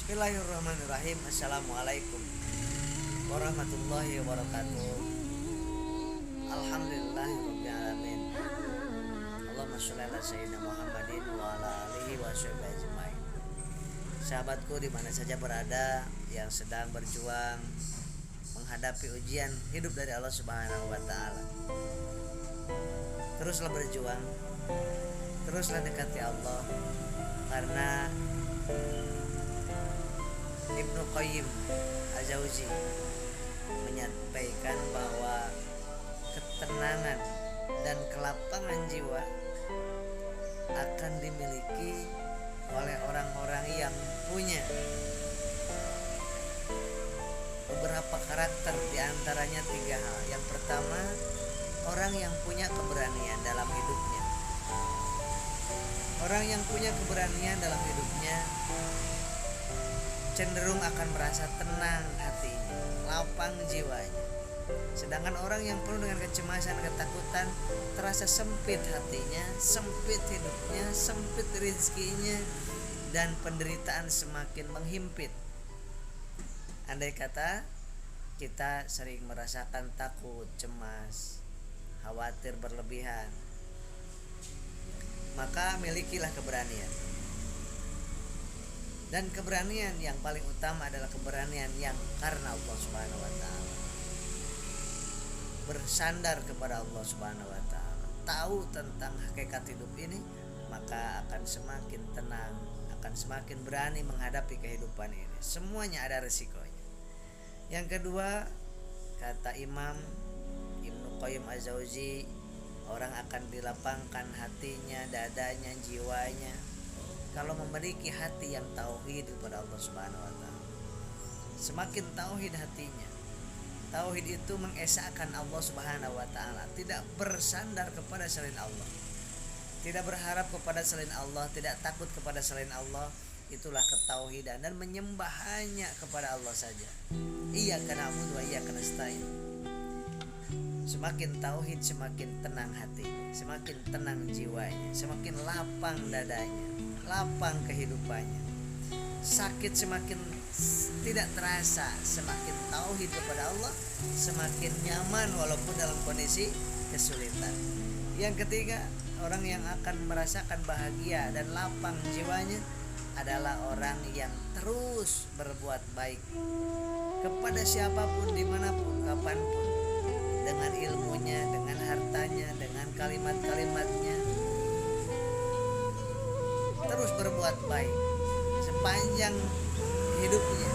Bismillahirrahmanirrahim. Assalamualaikum warahmatullahi wabarakatuh. Alhamdulillahirabbil alamin. Allahumma sholli ala sayyidina Muhammadin wa ala alihi washabihi ajmain. Sahabatku di mana saja berada yang sedang berjuang menghadapi ujian hidup dari Allah Subhanahu wa taala. Teruslah berjuang. Teruslah dekati Allah, karena Ibnu Qayyim Az-Jauzi menyampaikan bahwa ketenangan dan kelapangan jiwa akan dimiliki oleh orang-orang yang punya beberapa karakter, diantaranya 3 hal. Yang pertama, orang yang punya keberanian dalam hidupnya. Orang yang punya keberanian dalam hidupnya cenderung akan merasa tenang hatinya, lapang jiwanya. Sedangkan orang yang penuh dengan kecemasan, ketakutan, terasa sempit hatinya, sempit hidupnya, sempit rezekinya, dan penderitaan semakin menghimpit. Andai kata kita sering merasakan takut, cemas, khawatir berlebihan, maka milikilah keberanian. Dan keberanian yang paling utama adalah keberanian yang karena Allah Subhanahu wa taala. Bersandar kepada Allah Subhanahu wa taala, tahu tentang hakikat hidup ini, maka akan semakin tenang, akan semakin berani menghadapi kehidupan ini. Semuanya ada resikonya. Yang kedua, kata Imam Ibnu Qayyim Az-Jauzi, orang akan dilapangkan hatinya, dadanya, jiwanya kalau memiliki hati yang tauhid kepada Allah Subhanahu wa taala. Semakin tauhid hatinya, tauhid itu mengesahkan Allah Subhanahu wa taala, tidak bersandar kepada selain Allah, tidak berharap kepada selain Allah, tidak takut kepada selain Allah. Itulah ketauhidan, dan menyembah hanya kepada Allah saja. Iyyaka na'budu wa iyyaka nasta'in. Semakin tauhid, semakin tenang hati, semakin tenang jiwanya, semakin lapang dadanya, lapang kehidupannya. Sakit semakin tidak terasa. Semakin tauhid kepada Allah, semakin nyaman walaupun dalam kondisi kesulitan. Yang ketiga, orang yang akan merasakan bahagia dan lapang jiwanya adalah orang yang terus berbuat baik kepada siapapun, dimanapun, kapanpun, dengan ilmunya, dengan hartanya, dengan kalimat-kalimatnya. Terus berbuat baik sepanjang hidupnya,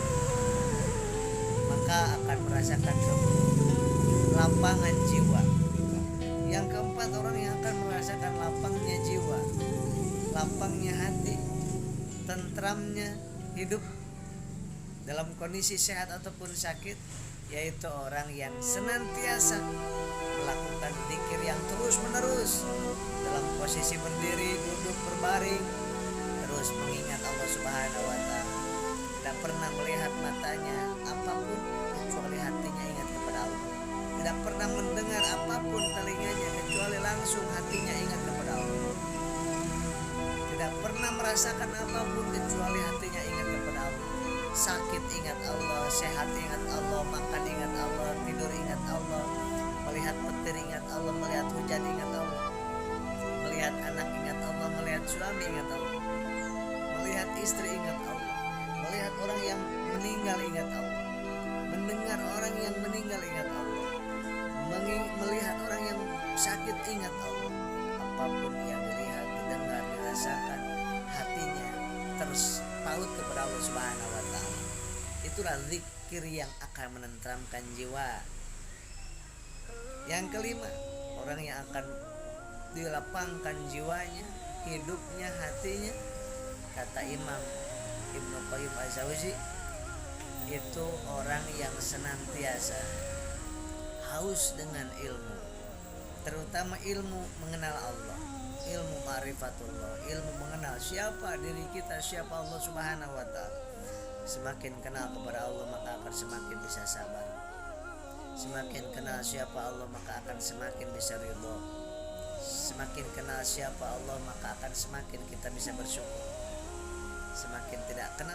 maka akan merasakan lapangan jiwa. Yang keempat, orang yang akan merasakan lapangnya jiwa, lapangnya hati, tentramnya hidup dalam kondisi sehat ataupun sakit, yaitu orang yang senantiasa melakukan zikir yang terus menerus dalam posisi berdiri, duduk, berbaring, terus mengingat Allah Subhanahu wa taala. Tidak pernah melihat matanya apapun kecuali hatinya ingat kepada Allah. Tidak pernah mendengar apapun telinganya kecuali langsung hatinya ingat kepada Allah. Tidak pernah merasakan apapun kecuali hatinya ingat kepada Allah. Sakit ingat Allah, sehat ingat Allah, makan ingat Allah, tidur ingat Allah, melihat petir ingat Allah, melihat hujan ingat Allah, melihat anak ingat Allah, melihat suami ingat Allah, melihat istri ingat Allah, melihat orang yang meninggal ingat Allah, mendengar orang yang meninggal ingat Allah, melihat orang yang sakit ingat Allah. Apapun yang dilihat, didengar, dirasakan, hatinya terus paut kepada Allah Subhanahu wa taala. Itulah zikir yang akan menenteramkan jiwa. Yang kelima, orang yang akan dilapangkan jiwanya, hidupnya, hatinya, kata Imam Ibnu Qayyim Az-Jauzi, itu orang yang senantiasa haus dengan ilmu, terutama ilmu mengenal Allah, ilmu ma'rifatullah, ilmu mengenal siapa diri kita, siapa Allah Subhanahu wa taala. Semakin kenal kepada Allah, maka akan semakin bisa sabar. Semakin kenal siapa Allah, maka akan semakin bisa ridho. Semakin kenal siapa Allah, maka akan semakin kita bisa bersyukur. Semakin tidak kenal